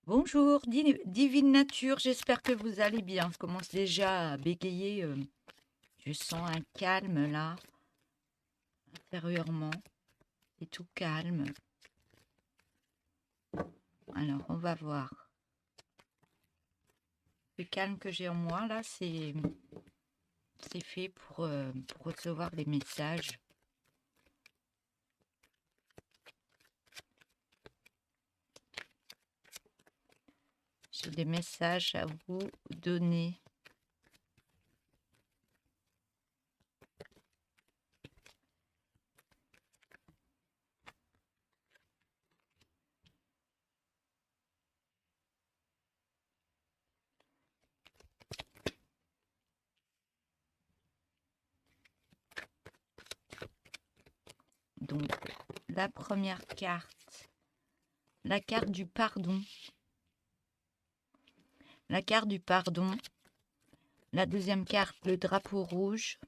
Bonjour, divine nature, j'espère que vous allez bien. Je commence déjà à bégayer. Je sens un calme là, intérieurement. C'est tout calme. Alors, on va voir. Le calme que j'ai en moi là, c'est fait pour recevoir des messages. J'ai des messages à vous donner. Donc, la première carte, la carte du pardon. La carte du pardon. La deuxième carte, le drapeau rouge.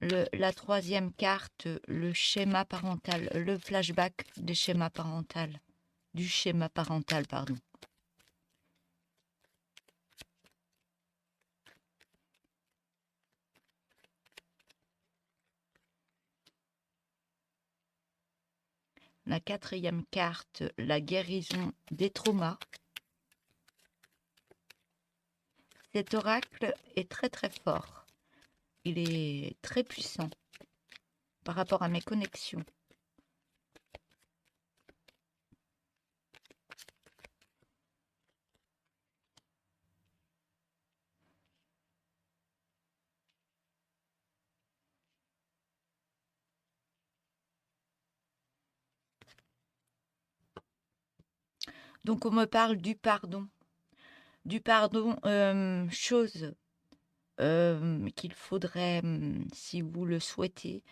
La troisième carte, le schéma parental, le flashback du schéma parental, pardon. La quatrième carte, la guérison des traumas. Cet oracle est très très fort. Il est très puissant par rapport à mes connexions. Donc on me parle du pardon. Du pardon, chose qu'il faudrait, si vous le souhaitez,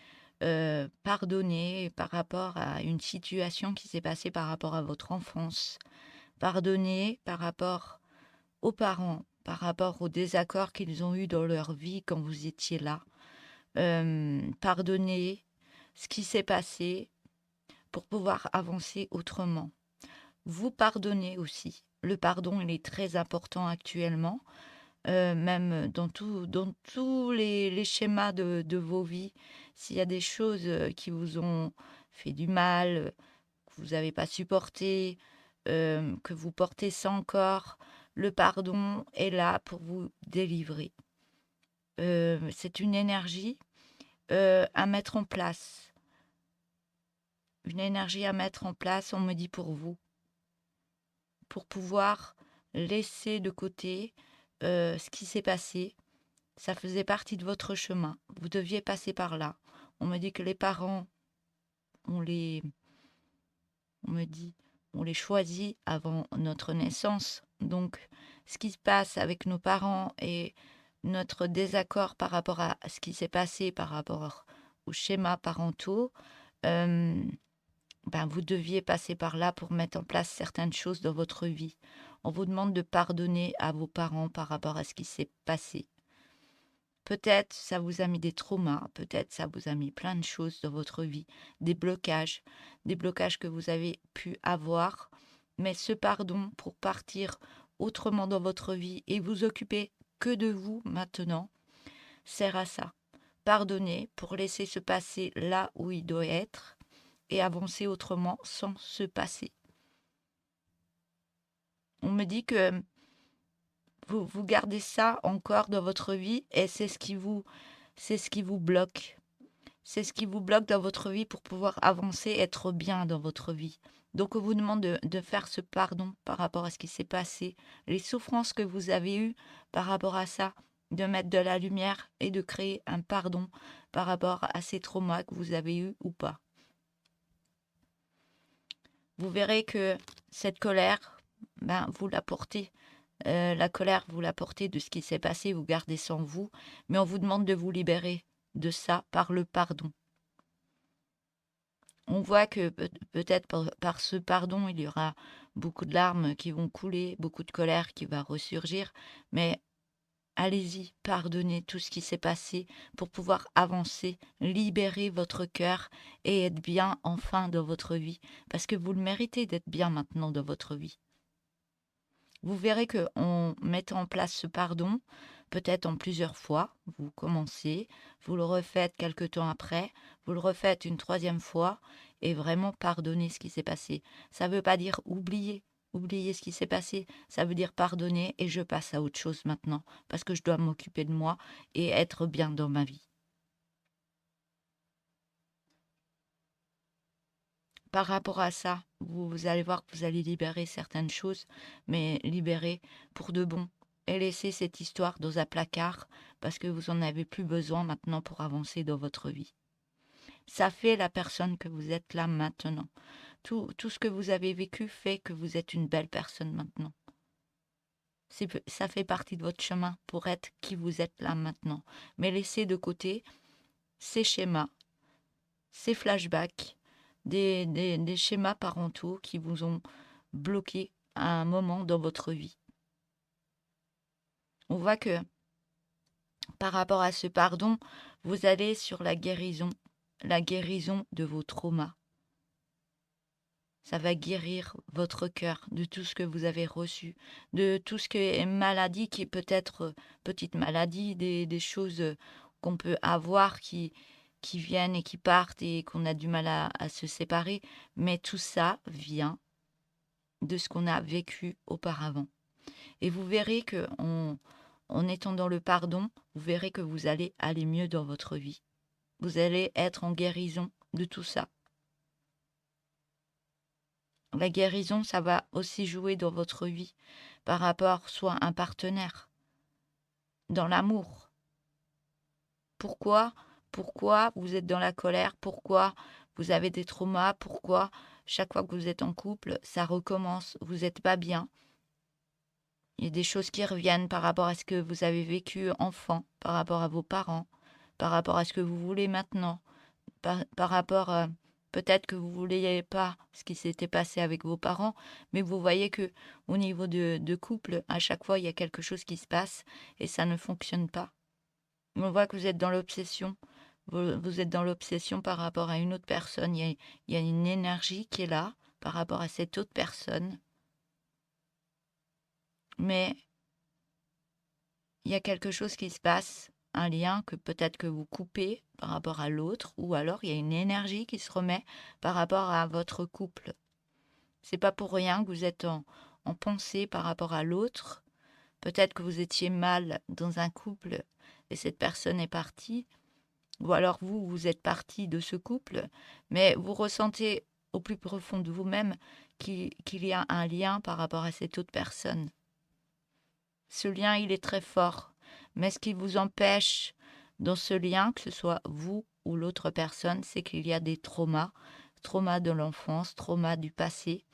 pardonner par rapport à une situation qui s'est passée par rapport à votre enfance. Pardonner par rapport aux parents, par rapport aux désaccords qu'ils ont eus dans leur vie quand vous étiez là. Pardonner ce qui s'est passé pour pouvoir avancer autrement. Vous pardonnez aussi. Le pardon, il est très important actuellement. Même dans tous les schémas de vos vies, s'il y a des choses qui vous ont fait du mal, que vous n'avez pas supporté, que vous portez ça encore, le pardon est là pour vous délivrer. C'est une énergie à mettre en place. Une énergie à mettre en place, on me dit pour vous, pour pouvoir laisser de côté ce qui s'est passé. Ça faisait partie de votre chemin. Vous deviez passer par là. On me dit que les parents, on les, on me dit, on les choisit avant notre naissance. Donc, ce qui se passe avec nos parents et notre désaccord par rapport à ce qui s'est passé par rapport aux schémas parentaux, euh, vous deviez passer par là pour mettre en place certaines choses dans votre vie. On vous demande de pardonner à vos parents par rapport à ce qui s'est passé. Peut-être ça vous a mis des traumas, peut-être ça vous a mis plein de choses dans votre vie, des blocages que vous avez pu avoir. Mais ce pardon pour partir autrement dans votre vie et vous occuper que de vous maintenant sert à ça. Pardonner pour laisser se passer là où il doit être et avancer autrement sans se passer. On me dit que vous gardez ça encore dans votre vie et c'est ce qui vous bloque. C'est ce qui vous bloque dans votre vie pour pouvoir avancer, être bien dans votre vie. Donc, on vous demande de faire ce pardon par rapport à ce qui s'est passé, les souffrances que vous avez eues par rapport à ça, de mettre de la lumière et de créer un pardon par rapport à ces traumas que vous avez eus ou pas. Vous verrez que cette colère, vous la portez. La colère, vous la portez de ce qui s'est passé, vous gardez ça en vous, mais on vous demande de vous libérer de ça par le pardon. On voit que peut-être par ce pardon, il y aura beaucoup de larmes qui vont couler, beaucoup de colère qui va ressurgir, mais allez-y, pardonnez tout ce qui s'est passé pour pouvoir avancer, libérer votre cœur et être bien enfin dans votre vie, parce que vous le méritez d'être bien maintenant dans votre vie. Vous verrez qu'en mettant en place ce pardon, peut-être en plusieurs fois, vous commencez, vous le refaites quelque temps après, vous le refaites une troisième fois et vraiment pardonner ce qui s'est passé. Ça ne veut pas dire oublier ce qui s'est passé. Ça veut dire pardonner et je passe à autre chose maintenant parce que je dois m'occuper de moi et être bien dans ma vie. Par rapport à ça, vous allez voir que vous allez libérer certaines choses, mais libérer pour de bon. Et laisser cette histoire dans un placard parce que vous en avez plus besoin maintenant pour avancer dans votre vie. Ça fait la personne que vous êtes là maintenant. Tout ce que vous avez vécu fait que vous êtes une belle personne maintenant. Ça fait partie de votre chemin pour être qui vous êtes là maintenant. Mais laissez de côté ces schémas, ces flashbacks, des schémas parentaux qui vous ont bloqué à un moment dans votre vie. On voit que par rapport à ce pardon, vous allez sur la guérison de vos traumas. Ça va guérir votre cœur de tout ce que vous avez reçu, de tout ce qui est maladie, qui est peut-être petite maladie, des choses qu'on peut avoir qui viennent et qui partent et qu'on a du mal à se séparer. Mais tout ça vient de ce qu'on a vécu auparavant. Et vous verrez que en étant dans le pardon, vous verrez que vous allez aller mieux dans votre vie. Vous allez être en guérison de tout ça. La guérison, ça va aussi jouer dans votre vie par rapport soit à un partenaire, dans l'amour. Pourquoi vous êtes dans la colère? Pourquoi vous avez des traumas? Pourquoi chaque fois que vous êtes en couple, ça recommence? Vous n'êtes pas bien. Il y a des choses qui reviennent par rapport à ce que vous avez vécu enfant, par rapport à vos parents, par rapport à ce que vous voulez maintenant, par rapport peut-être que vous ne vouliez pas ce qui s'était passé avec vos parents, mais vous voyez que au niveau de couple, à chaque fois, il y a quelque chose qui se passe et ça ne fonctionne pas. On voit que vous êtes dans l'obsession. Vous êtes dans l'obsession par rapport à une autre personne. Il y a une énergie qui est là par rapport à cette autre personne. Mais il y a quelque chose qui se passe, un lien que peut-être que vous coupez par rapport à l'autre, ou alors il y a une énergie qui se remet par rapport à votre couple. C'est pas pour rien que vous êtes en pensée par rapport à l'autre. Peut-être que vous étiez mal dans un couple et cette personne est partie, ou alors vous êtes parti de ce couple, mais vous ressentez au plus profond de vous-même qu'il y a un lien par rapport à cette autre personne. Ce lien, il est très fort. Mais ce qui vous empêche dans ce lien, que ce soit vous ou l'autre personne, c'est qu'il y a des traumas de l'enfance, traumas du passé.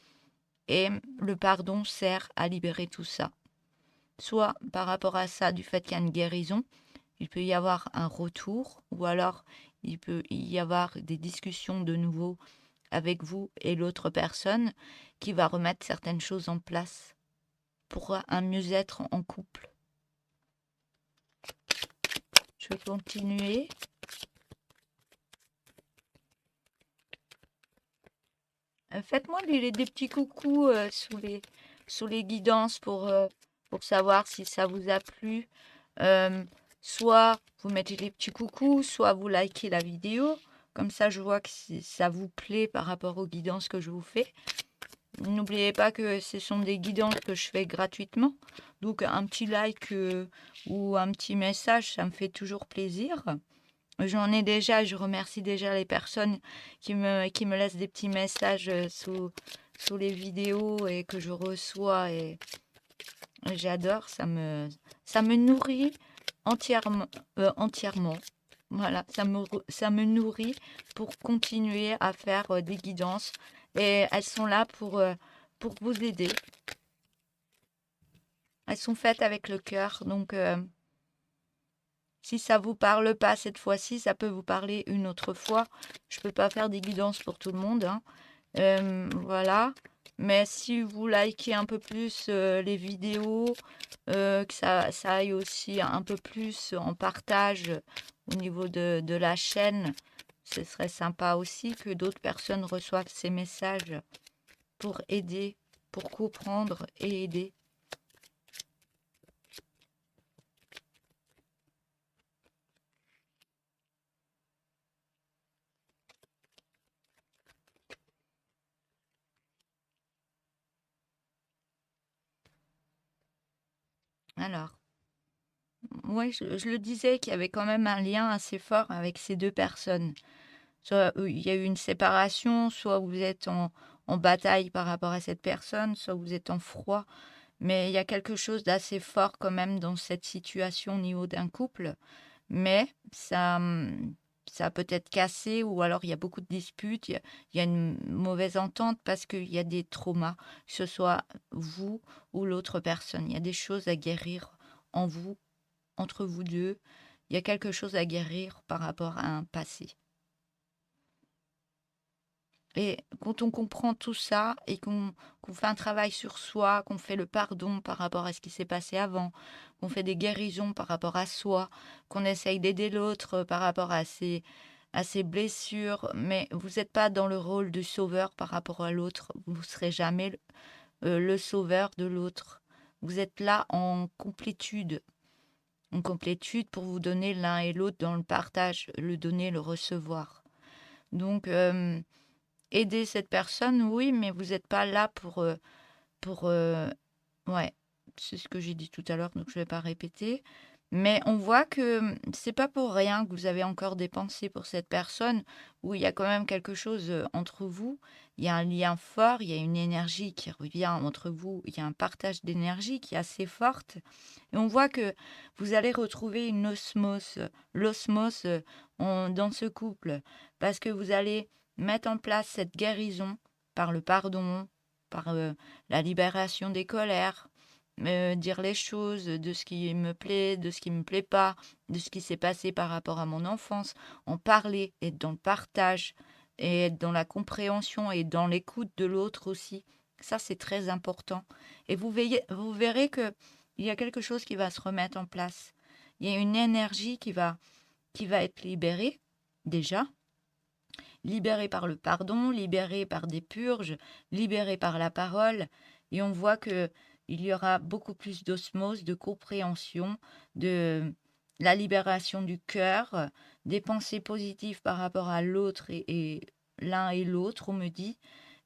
Et le pardon sert à libérer tout ça. Soit par rapport à ça, du fait qu'il y a une guérison, il peut y avoir un retour, ou alors il peut y avoir des discussions de nouveau avec vous et l'autre personne qui va remettre certaines choses en place pour un mieux-être en couple. Je vais continuer. Faites-moi des petits coucous sous les guidances pour savoir si ça vous a plu. Euh, Soit vous mettez des petits coucous, soit vous likez la vidéo. Comme ça, je vois que ça vous plaît par rapport aux guidances que je vous fais. N'oubliez pas que ce sont des guidances que je fais gratuitement. Donc, un petit like ou un petit message, ça me fait toujours plaisir. J'en ai déjà, je remercie déjà les personnes qui me laissent des petits messages sous les vidéos et que je reçois et j'adore, ça me nourrit entièrement. Voilà, ça me nourrit pour continuer à faire des guidances et elles sont là pour vous aider. Elles sont faites avec le cœur, donc si ça vous parle pas cette fois-ci, ça peut vous parler une autre fois. Je peux pas faire des guidances pour tout le monde, hein. Voilà. Mais si vous likez un peu plus les vidéos, que ça aille aussi un peu plus en partage au niveau de la chaîne, ce serait sympa aussi que d'autres personnes reçoivent ces messages pour aider, pour comprendre et aider. Alors, ouais, je le disais qu'il y avait quand même un lien assez fort avec ces 2 personnes. Soit, il y a eu une séparation, soit vous êtes en bataille par rapport à cette personne, soit vous êtes en froid. Mais il y a quelque chose d'assez fort quand même dans cette situation au niveau d'un couple. Mais ça, ça a peut-être cassé ou alors il y a beaucoup de disputes, il y a une mauvaise entente parce qu'il y a des traumas, que ce soit vous ou l'autre personne. Il y a des choses à guérir en vous, entre vous 2. Il y a quelque chose à guérir par rapport à un passé. Et quand on comprend tout ça et qu'on fait un travail sur soi, qu'on fait le pardon par rapport à ce qui s'est passé avant, qu'on fait des guérisons par rapport à soi, qu'on essaye d'aider l'autre par rapport à ses blessures, mais vous n'êtes pas dans le rôle du sauveur par rapport à l'autre. Vous ne serez jamais le sauveur de l'autre. Vous êtes là en complétude pour vous donner l'un et l'autre dans le partage, le donner, le recevoir. Donc, aider cette personne, oui, mais vous n'êtes pas là pour, ouais, c'est ce que j'ai dit tout à l'heure, donc je ne vais pas répéter. Mais on voit que, c'est pas pour rien que vous avez encore des pensées pour cette personne, où il y a quand même quelque chose, entre vous. Il y a un lien fort, il y a une énergie qui revient entre vous, il y a un partage d'énergie qui est assez forte et on voit que vous allez retrouver une osmose, l'osmose, dans ce couple. Parce que vous allez mettre en place cette guérison par le pardon, par, la libération des colères, dire les choses, de ce qui me plaît, de ce qui me plaît pas, de ce qui s'est passé par rapport à mon enfance. En parler, être dans le partage et être dans la compréhension et dans l'écoute de l'autre aussi. Ça, c'est très important et vous verrez que il y a quelque chose qui va se remettre en place. Il y a une énergie qui va être libérée, déjà, libérée par le pardon, libérée par des purges, libérée par la parole. Et on voit que il y aura beaucoup plus d'osmose, de compréhension, de la libération du cœur, des pensées positives par rapport à l'autre et l'un et l'autre, on me dit.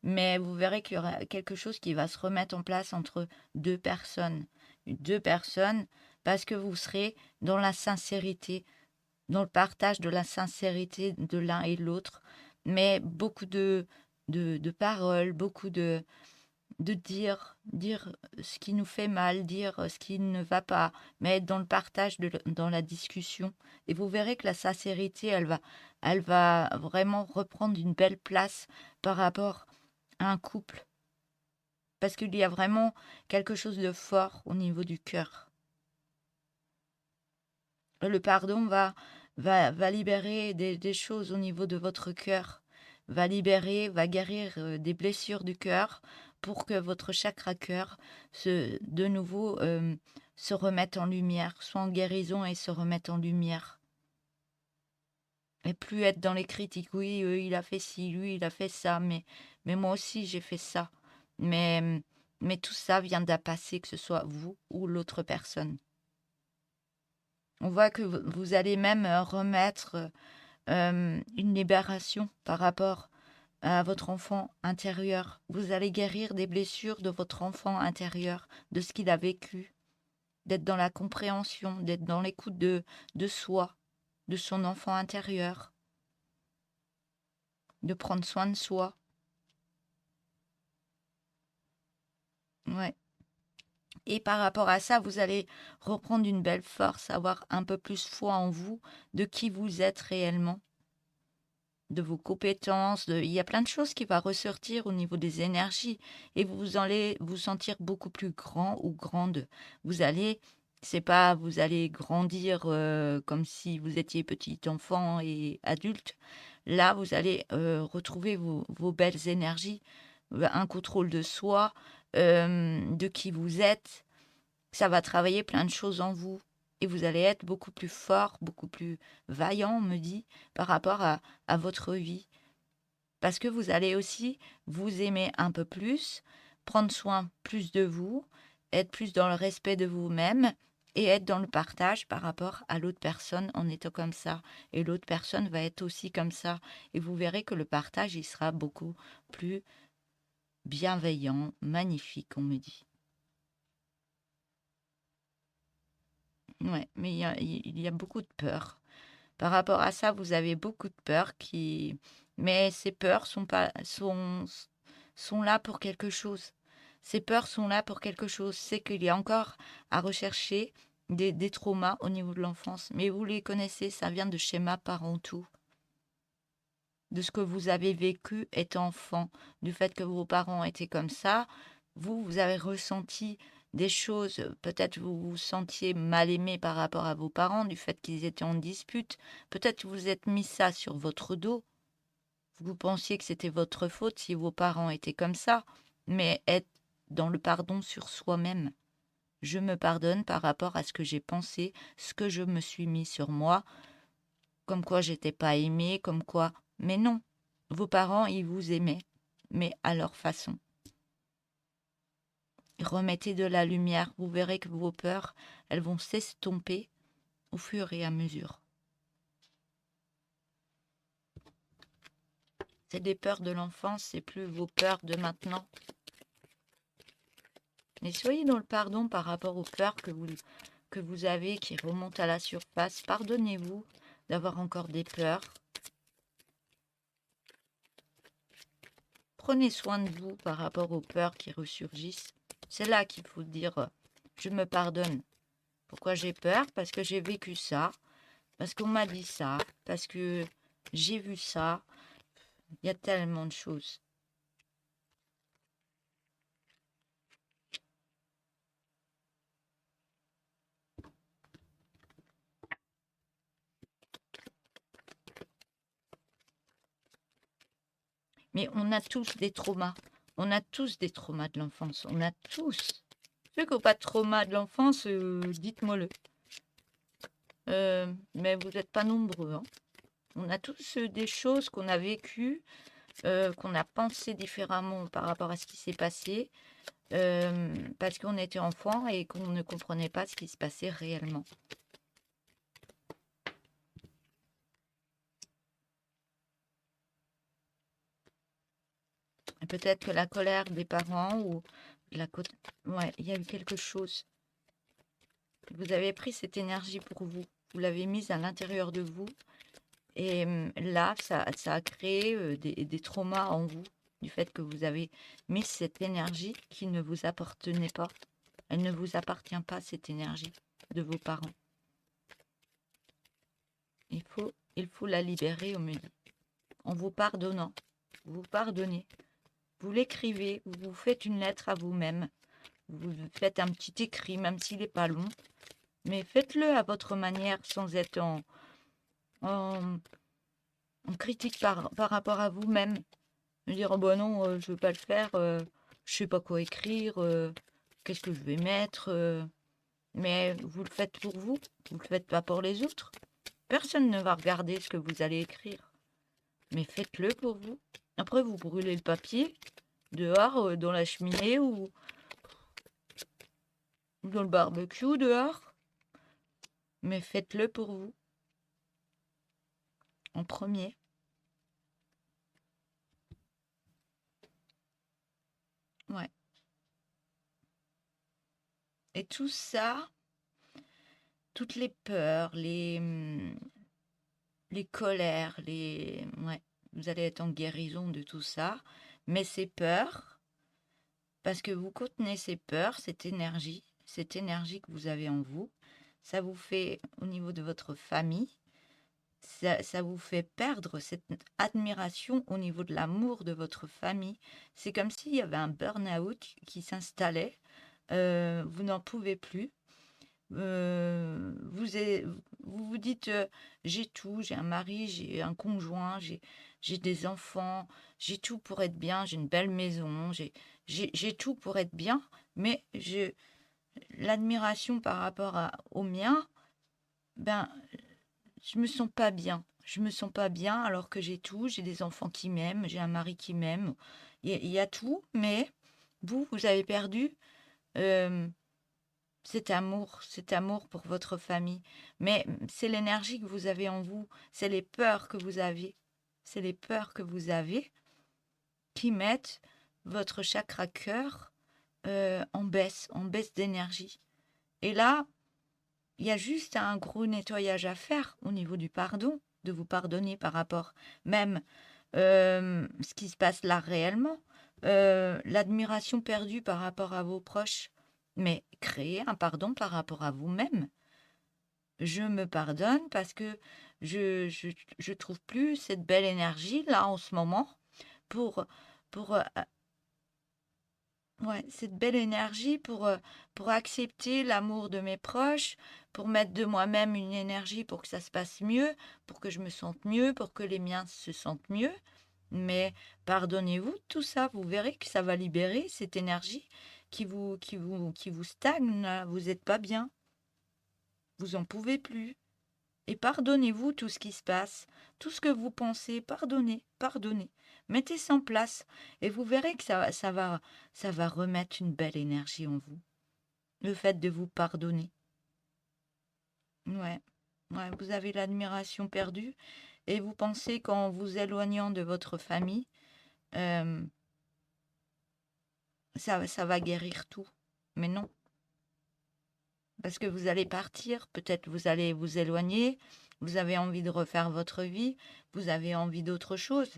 Mais vous verrez qu'il y aura quelque chose qui va se remettre en place entre 2 personnes. 2 personnes, parce que vous serez dans la sincérité, dans le partage de la sincérité de l'un et de l'autre. Mais beaucoup de paroles, beaucoup de dire ce qui nous fait mal, dire ce qui ne va pas, mais être dans le partage, dans la discussion. Et vous verrez que la sincérité, elle va vraiment reprendre une belle place par rapport à un couple. Parce qu'il y a vraiment quelque chose de fort au niveau du cœur. Le pardon va libérer des choses au niveau de votre cœur, va libérer, va guérir des blessures du cœur pour que votre chakra cœur de nouveau se remette en lumière, soit en guérison et se remette en lumière. Et plus être dans les critiques. Oui, il a fait ci, lui, il a fait ça, mais moi aussi j'ai fait ça. Mais, mais tout ça vient d'un passé, que ce soit vous ou l'autre personne. On voit que vous allez même remettre une libération par rapport à votre enfant intérieur. Vous allez guérir des blessures de votre enfant intérieur, de ce qu'il a vécu, d'être dans la compréhension, d'être dans l'écoute de soi, de son enfant intérieur, de prendre soin de soi. Ouais. Et par rapport à ça, vous allez reprendre une belle force, avoir un peu plus foi en vous, de qui vous êtes réellement, de vos compétences. Il y a plein de choses qui vont ressortir au niveau des énergies et vous allez vous sentir beaucoup plus grand ou grande. Vous allez, c'est pas, vous allez grandir comme si vous étiez petit enfant et adulte. Là, vous allez retrouver vos belles énergies, un contrôle de soi, de qui vous êtes. Ça va travailler plein de choses en vous et vous allez être beaucoup plus fort, beaucoup plus vaillant, on me dit, par rapport à votre vie. Parce que vous allez aussi vous aimer un peu plus, prendre soin plus de vous, être plus dans le respect de vous-même et être dans le partage par rapport à l'autre personne en étant comme ça. Et l'autre personne va être aussi comme ça. Et vous verrez que le partage, il sera beaucoup plus bienveillant, magnifique, on me dit. Ouais, mais il y a beaucoup de peur. Par rapport à ça, vous avez beaucoup de peur mais ces peurs sont là pour quelque chose. Ces peurs sont là pour quelque chose. C'est qu'il y a encore à rechercher des traumas au niveau de l'enfance. Mais vous les connaissez, ça vient de schémas parentaux, de ce que vous avez vécu étant enfant, du fait que vos parents étaient comme ça. Vous avez ressenti des choses, peut-être vous vous sentiez mal aimé par rapport à vos parents, du fait qu'ils étaient en dispute. Peut-être vous êtes mis ça sur votre dos. Vous pensiez que c'était votre faute si vos parents étaient comme ça. Mais être dans le pardon sur soi-même. Je me pardonne par rapport à ce que j'ai pensé, ce que je me suis mis sur moi, comme quoi j'étais pas aimée, comme quoi. Mais non, vos parents, ils vous aimaient, mais à leur façon. Remettez de la lumière, vous verrez que vos peurs, elles vont s'estomper au fur et à mesure. C'est des peurs de l'enfance, c'est plus vos peurs de maintenant. Mais soyez dans le pardon par rapport aux peurs que vous avez qui remontent à la surface. Pardonnez-vous d'avoir encore des peurs. Prenez soin de vous par rapport aux peurs qui ressurgissent. C'est là qu'il faut dire je me pardonne. Pourquoi j'ai peur? Parce que j'ai vécu ça, parce qu'on m'a dit ça, parce que j'ai vu ça. Il y a tellement de choses. Mais on a tous des traumas. On a tous des traumas de l'enfance. On a tous. Ceux qui n'ont pas de trauma de l'enfance, dites-moi-le. Mais vous n'êtes pas nombreux, hein. On a tous des choses qu'on a vécues, qu'on a pensé différemment par rapport à ce qui s'est passé, parce qu'on était enfant et qu'on ne comprenait pas ce qui se passait réellement. Et peut-être que la colère des parents ou ouais, il y a eu quelque chose. Vous avez pris cette énergie pour vous. Vous l'avez mise à l'intérieur de vous. Et là, ça a créé des traumas en vous, du fait que vous avez mis cette énergie qui ne vous appartenait pas. Elle ne vous appartient pas, cette énergie de vos parents. Il faut la libérer au mieux. En vous pardonnant. Vous pardonnez. Vous l'écrivez, vous vous faites une lettre à vous-même. Vous faites un petit écrit, même s'il n'est pas long. Mais faites-le à votre manière, sans être en critique par rapport à vous-même. Dire, oh bah non, je ne veux pas le faire, je sais pas quoi écrire, qu'est-ce que je vais mettre. Mais vous le faites pour vous, vous le faites pas pour les autres. Personne ne va regarder ce que vous allez écrire. Mais faites-le pour vous. Après, vous brûlez le papier dehors, dans la cheminée ou dans le barbecue dehors. Mais faites-le pour vous. En premier. Ouais. Et tout ça, toutes les peurs, les colères, ouais, vous allez être en guérison de tout ça. Mais ces peurs, parce que vous contenez ces peurs, cette énergie que vous avez en vous, ça vous fait, au niveau de votre famille, ça vous fait perdre cette admiration au niveau de l'amour de votre famille. C'est comme s'il y avait un burn-out qui s'installait. Vous n'en pouvez plus. Vous vous dites, j'ai tout, j'ai un mari, j'ai un conjoint, j'ai des enfants, j'ai tout pour être bien, j'ai une belle maison, j'ai tout pour être bien, mais l'admiration par rapport au mien, ben, je me sens pas bien. Je me sens pas bien alors que j'ai tout, j'ai des enfants qui m'aiment, j'ai un mari qui m'aime, il y a tout, mais vous avez perdu. euh, cet amour pour votre famille. Mais c'est l'énergie que vous avez en vous, c'est les peurs que vous avez. C'est les peurs que vous avez qui mettent votre chakra cœur en baisse d'énergie. Et là, Il y a juste un gros nettoyage à faire au niveau du pardon, de vous pardonner par rapport même, ce qui se passe là réellement, l'admiration perdue par rapport à vos proches, mais créer un pardon par rapport à vous-même. Je me pardonne parce que je trouve plus cette belle énergie là en ce moment pour pour, ouais, cette belle énergie pour accepter l'amour de mes proches, pour mettre de moi-même une énergie pour que ça se passe mieux, pour que je me sente mieux, pour que les miens se sentent mieux. Mais pardonnez-vous tout ça, vous verrez que ça va libérer cette énergie qui vous stagne là. Vous êtes pas bien, vous en pouvez plus. Et pardonnez-vous tout ce qui se passe, tout ce que vous pensez, pardonnez, pardonnez. Mettez ça en place et vous verrez que ça va remettre une belle énergie en vous. Le fait de vous pardonner. Ouais, ouais, vous avez l'admiration perdue et vous pensez qu'en vous éloignant de votre famille, euh, ça va guérir tout. Mais non, parce que vous allez partir, peut-être vous allez vous éloigner, vous avez envie de refaire votre vie, vous avez envie d'autre chose.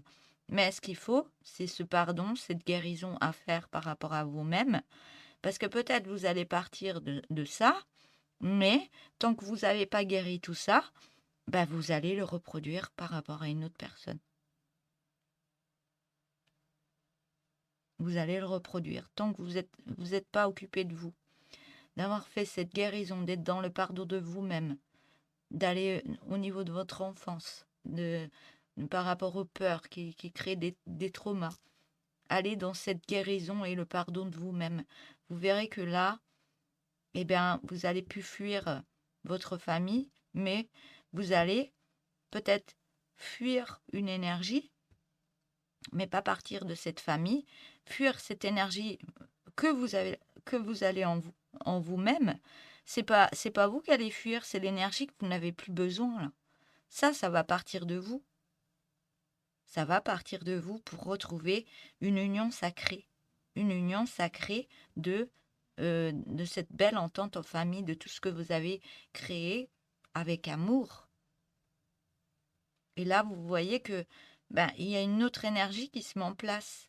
Mais ce qu'il faut, c'est ce pardon, cette guérison à faire par rapport à vous-même. Parce que peut-être vous allez partir de ça, mais tant que vous n'avez pas guéri tout ça, ben vous allez le reproduire par rapport à une autre personne. Vous allez le reproduire tant que vous êtes pas occupé de vous. D'avoir fait cette guérison, d'être dans le pardon de vous-même, d'aller au niveau de votre enfance, par rapport aux peurs qui créent des traumas. Allez dans cette guérison et le pardon de vous-même. Vous verrez que là, eh bien, vous allez plus fuir votre famille, mais vous allez peut-être fuir une énergie, mais pas partir de cette famille, fuir cette énergie que vous allez en vous-même. C'est pas vous qui allez fuir, c'est l'énergie que vous n'avez plus besoin là. Ça va partir de vous. Ça va partir de vous pour retrouver une union sacrée. Une union sacrée de cette belle entente en famille, de tout ce que vous avez créé avec amour. Et là, vous voyez que il y a une autre énergie qui se met en place.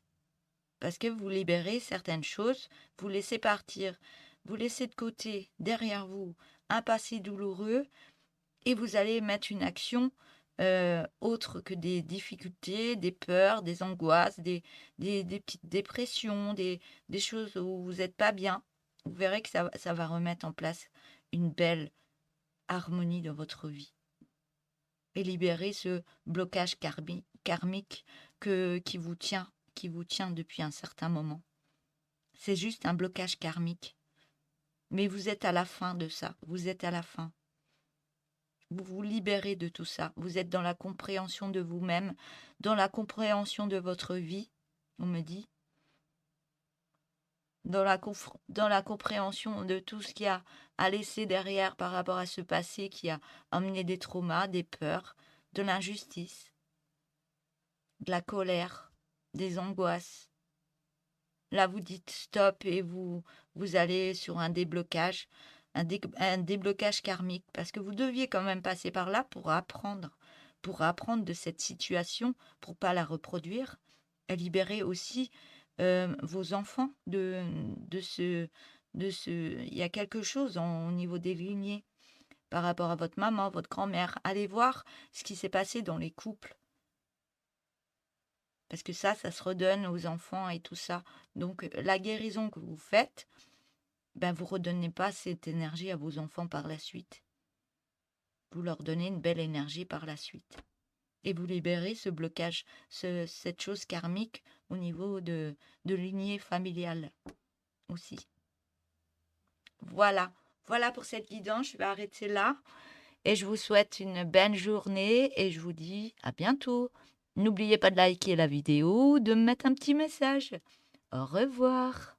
Parce que vous libérez certaines choses, vous laissez partir, vous laissez de côté, derrière vous, un passé douloureux, et vous allez mettre une action autre que des difficultés, des peurs, des angoisses, des petites dépressions, des choses où vous n'êtes pas bien. Vous verrez que ça va remettre en place une belle harmonie dans votre vie et libérer ce blocage karmique qui vous tient depuis un certain moment. C'est juste un blocage karmique. Mais vous êtes à la fin de ça. Vous êtes à la fin. Vous vous libérez de tout ça. Vous êtes dans la compréhension de vous-même, dans la compréhension de votre vie, on me dit, dans la compréhension de tout ce qu'il y a à laisser derrière par rapport à ce passé qui a amené des traumas, des peurs, de l'injustice, de la colère, des angoisses. Là, vous dites stop et vous allez sur un déblocage, un déblocage karmique, parce que vous deviez quand même passer par là pour apprendre de cette situation, pour pas la reproduire, et libérer aussi vos enfants de ce. Il y a quelque chose au niveau des lignées par rapport à votre maman, votre grand-mère. Allez voir ce qui s'est passé dans les couples. Parce que ça se redonne aux enfants et tout ça. Donc, la guérison que vous faites, vous ne redonnez pas cette énergie à vos enfants par la suite. Vous leur donnez une belle énergie par la suite. Et vous libérez ce blocage, cette chose karmique au niveau de lignée familiale aussi. Voilà. Voilà pour cette guidance. Je vais arrêter là. Et je vous souhaite une belle journée et je vous dis à bientôt. N'oubliez pas de liker la vidéo, de me mettre un petit message. Au revoir.